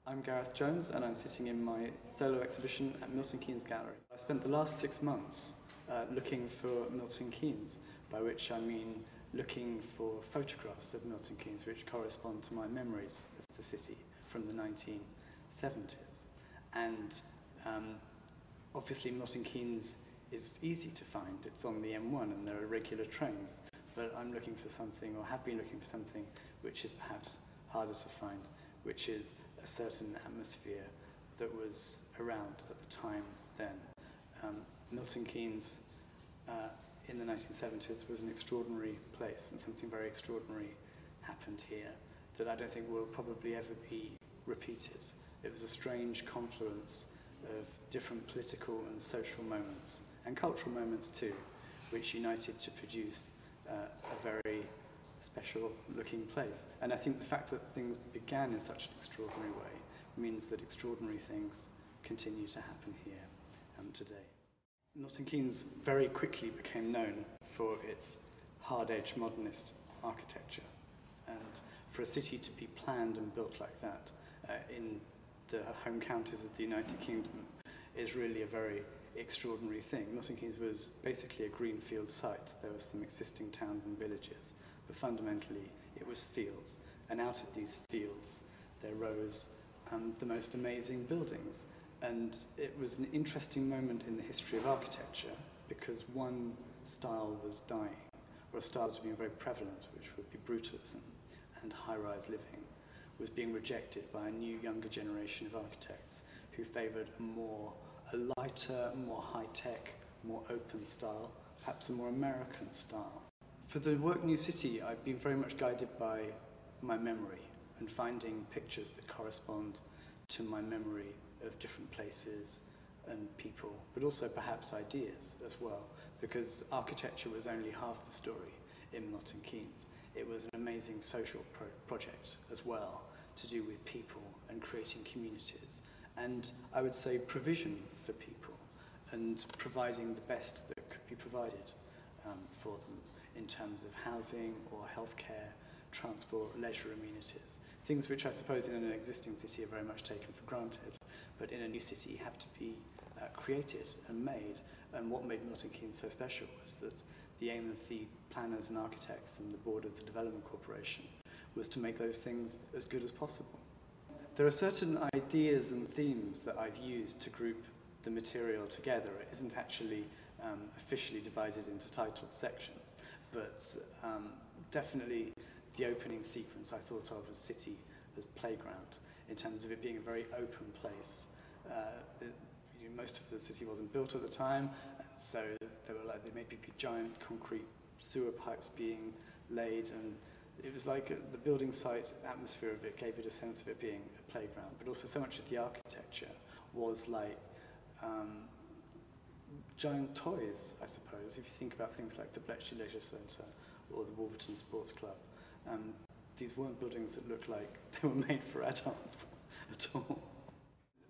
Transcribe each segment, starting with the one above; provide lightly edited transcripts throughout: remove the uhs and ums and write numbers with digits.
I'm Gareth Jones and I'm sitting in my solo exhibition at Milton Keynes Gallery. I spent the last 6 months looking for Milton Keynes, by which I mean looking for photographs of Milton Keynes which correspond to my memories of the city from the 1970s. And obviously Milton Keynes is easy to find. It's on the M1 and there are regular trains, but I'm looking for something, or have been looking for something, which is perhaps harder to find, which is a certain atmosphere that was around at the time then. Milton Keynes in the 1970s was an extraordinary place, and something very extraordinary happened here that I don't think will probably ever be repeated. It was a strange confluence of different political and social moments, and cultural moments too, which united to produce a very special looking place. And I think the fact that things began in such an extraordinary way means that extraordinary things continue to happen here today. Milton Keynes very quickly became known for its hard-edged modernist architecture, and for a city to be planned and built like that in the home counties of the United Kingdom is really a very extraordinary thing. Milton Keynes was basically a greenfield site. There were some existing towns and villages, but fundamentally it was fields, and out of these fields there rose the most amazing buildings. And it was an interesting moment in the history of architecture, because one style was dying, or a style that had been very prevalent, which would be brutalism and high-rise living, was being rejected by a new younger generation of architects who favoured a lighter, more high-tech, more open style, perhaps a more American style. For the work New City, I've been very much guided by my memory and finding pictures that correspond to my memory of different places and people, but also perhaps ideas as well, because architecture was only half the story in Milton Keynes. It was an amazing social project as well, to do with people and creating communities, and I would say provision for people, and providing the best that could be provided for them in terms of housing or healthcare, transport, leisure amenities, things which I suppose in an existing city are very much taken for granted, but in a new city have to be created and made. And what made Milton Keynes so special was that the aim of the planners and architects and the board of the Development Corporation was to make those things as good as possible. There are certain ideas and themes that I've used to group the material together. It isn't actually officially divided into titled sections, but definitely the opening sequence I thought of as city as playground, in terms of it being a very open place. Most of the city wasn't built at the time, and so there may be giant concrete sewer pipes being laid, and it was like the building site atmosphere of it gave it a sense of it being a playground, but also so much of the architecture was like giant toys, I suppose. If you think about things like the Bletchley Leisure Centre or the Wolverton Sports Club, these weren't buildings that looked like they were made for adults at all.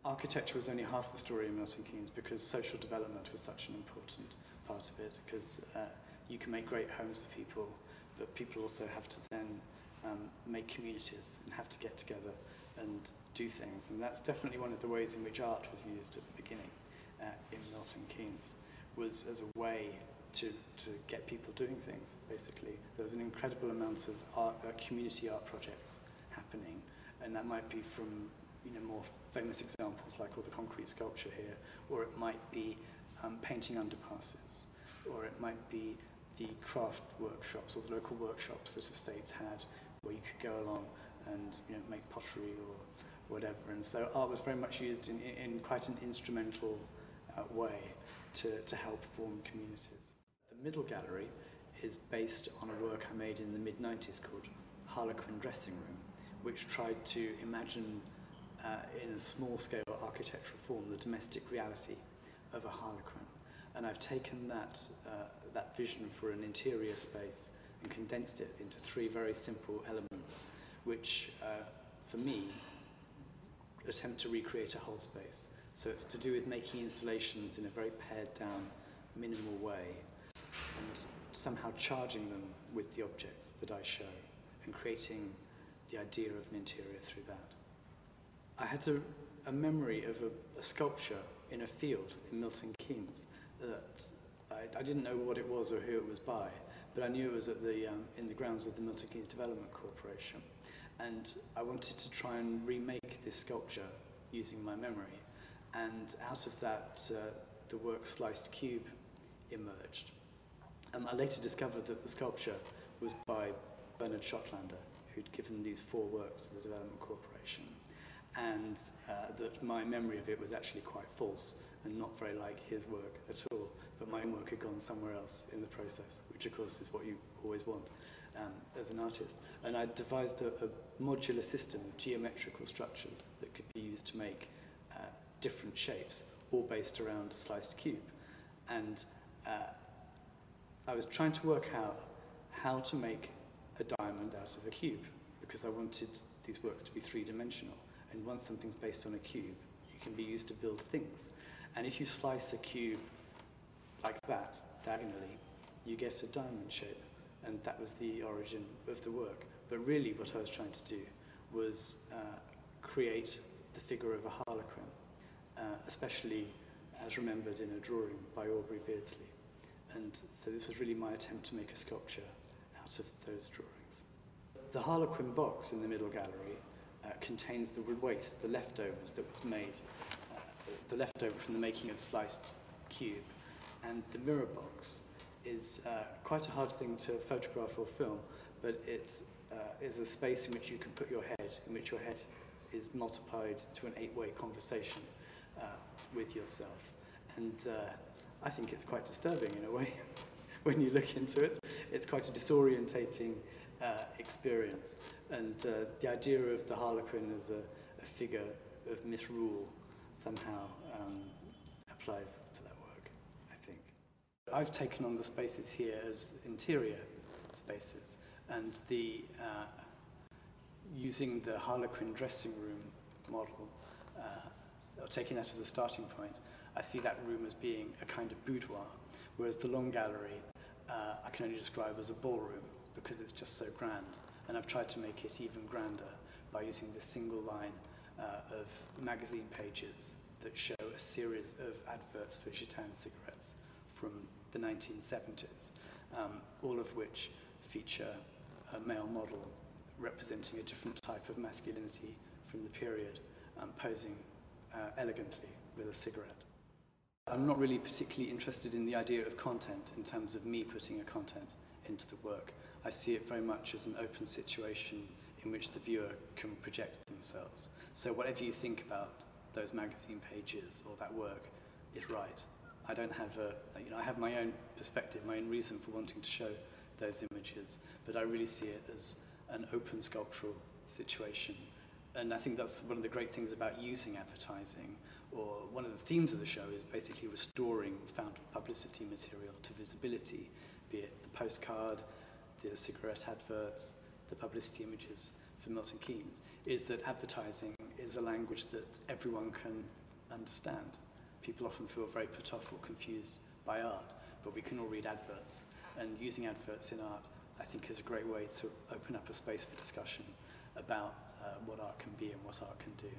Architecture was only half the story in Milton Keynes, because social development was such an important part of it, because you can make great homes for people, but people also have to then make communities and have to get together and do things. And that's definitely one of the ways in which art was used at the beginning in Milton Keynes, was as a way to get people doing things, basically. There was an incredible amount of art, community art projects happening, and that might be from more famous examples like all the concrete sculpture here, or it might be painting underpasses, or it might be the craft workshops or the local workshops that estates had, where you could go along and make pottery or whatever. And so art was very much used in quite an instrumental way to help form communities. The middle gallery is based on a work I made in the mid-90s called Harlequin Dressing Room, which tried to imagine in a small-scale architectural form the domestic reality of a harlequin. And I've taken that vision for an interior space and condensed it into 3 very simple elements, which, for me, attempt to recreate a whole space. So it's to do with making installations in a very pared-down, minimal way, and somehow charging them with the objects that I show, and creating the idea of an interior through that. I had a memory of a sculpture in a field in Milton Keynes that I didn't know what it was or who it was by, but I knew it was at in the grounds of the Milton Keynes Development Corporation. And I wanted to try and remake this sculpture using my memory. And out of that, the work Sliced Cube emerged. I later discovered that the sculpture was by Bernard Schottlander, who'd given these 4 works to the Development Corporation, and that my memory of it was actually quite false and not very like his work at all, but my own work had gone somewhere else in the process, which of course is what you always want as an artist. And I devised a modular system of geometrical structures that could be used to make different shapes, all based around a sliced cube. And I was trying to work out how to make a diamond out of a cube, because I wanted these works to be 3-dimensional. And once something's based on a cube, it can be used to build things. And if you slice a cube like that, diagonally, you get a diamond shape. And that was the origin of the work. But really what I was trying to do was create the figure of a harlequin, especially as remembered in a drawing by Aubrey Beardsley. And so this was really my attempt to make a sculpture out of those drawings. The Harlequin box in the middle gallery contains the waste, the leftovers that was made, the leftover from the making of Sliced Cube. And the mirror box is quite a hard thing to photograph or film, but it is a space in which you can put your head, in which your head is multiplied to an 8-way conversation with yourself. And I think it's quite disturbing in a way when you look into it. It's quite a disorientating experience. And the idea of the Harlequin as a figure of misrule somehow applies to that work, I think. I've taken on the spaces here as interior spaces, and using the Harlequin dressing room model, or taking that as a starting point, I see that room as being a kind of boudoir, whereas the long gallery I can only describe as a ballroom because it's just so grand. And I've tried to make it even grander by using this single line of magazine pages that show a series of adverts for Gitan cigarettes from the 1970s, all of which feature a male model representing a different type of masculinity from the period, posing elegantly with a cigarette. I'm not really particularly interested in the idea of content in terms of me putting a content into the work. I see it very much as an open situation in which the viewer can project themselves. So whatever you think about those magazine pages or that work is right. I don't have I have my own perspective, my own reason for wanting to show those images, but I really see it as an open sculptural situation. And I think that's one of the great things about using advertising, or one of the themes of the show is basically restoring found publicity material to visibility, be it the postcard, the cigarette adverts, the publicity images for Milton Keynes, is that advertising is a language that everyone can understand. People often feel very put off or confused by art, but we can all read adverts. And using adverts in art, I think, is a great way to open up a space for discussion about what art can be and what art can do.